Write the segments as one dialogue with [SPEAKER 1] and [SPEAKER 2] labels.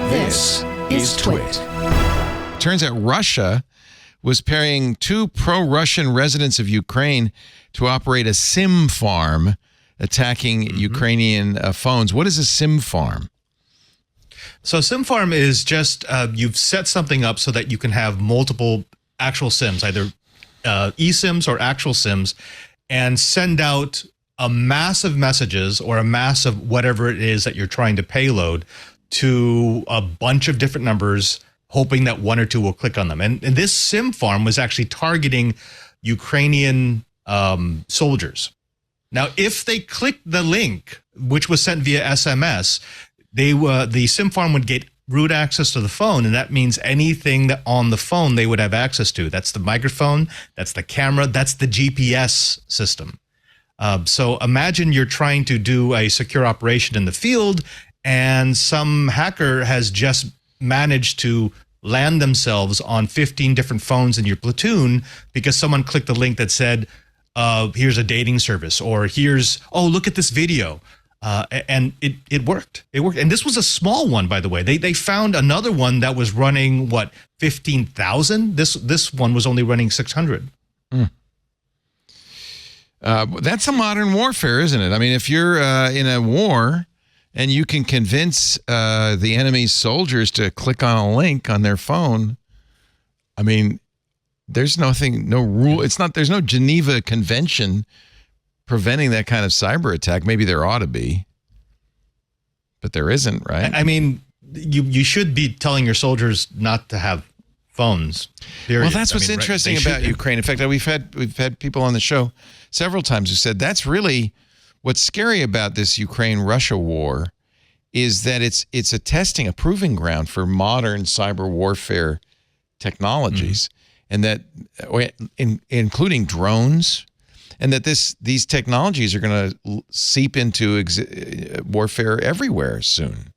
[SPEAKER 1] This is TWiT.
[SPEAKER 2] Turns out Russia was paying 2 pro-Russian residents of Ukraine to operate a SIM farm attacking Ukrainian phones. What is a SIM farm?
[SPEAKER 3] So SIM farm is just you've set something up so that you can have multiple actual SIMs, either eSIMs or actual SIMs, and send out a mass of messages or a mass of whatever it is that you're trying to payload to a bunch of different numbers, hoping that one or two will click on them. And this SIM farm was actually targeting Ukrainian soldiers. Now, if they clicked the link, which was sent via SMS, the SIM farm would get root access to the phone, and that means anything that on the phone they would have access to. That's the microphone, that's the camera, that's the GPS system. So imagine you're trying to do a secure operation in the field, and some hacker has just managed to land themselves on 15 different phones in your platoon because someone clicked the link that said, here's a dating service, or here's, oh, look at this video. And it worked. It worked. And this was a small one, by the way. They found another one that was running, 15,000? This one was only running 600.
[SPEAKER 2] That's a modern warfare, isn't it? I mean, if you're in a war and you can convince the enemy's soldiers to click on a link on their phone, I mean, there's no rule. There's no Geneva Convention preventing that kind of cyber attack. Maybe there ought to be, but there isn't, right?
[SPEAKER 3] I mean, you should be telling your soldiers not to have phones. Period.
[SPEAKER 2] Well, that's what's interesting about Ukraine. In fact, we've had people on the show several times who said that's really what's scary about this Ukraine-Russia war is that it's a proving ground for modern cyber warfare technologies, and that including drones, and that these technologies are going to seep into warfare everywhere soon.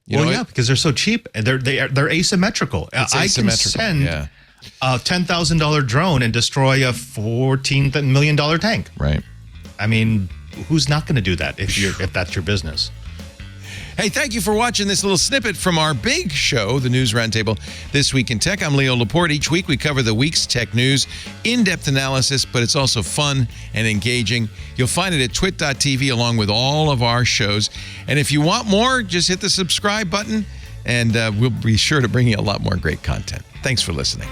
[SPEAKER 3] Because they're so cheap and they're asymmetrical. I can send a $10,000 drone and destroy a $14 million tank.
[SPEAKER 2] Right.
[SPEAKER 3] I mean, who's not going to do that if that's your business?
[SPEAKER 2] Hey, thank you for watching this little snippet from our big show, the News Roundtable This Week in Tech. I'm Leo Laporte. Each week we cover the week's tech news, in-depth analysis, but it's also fun and engaging. You'll find it at twit.tv along with all of our shows. And if you want more, just hit the subscribe button, and we'll be sure to bring you a lot more great content. Thanks for listening.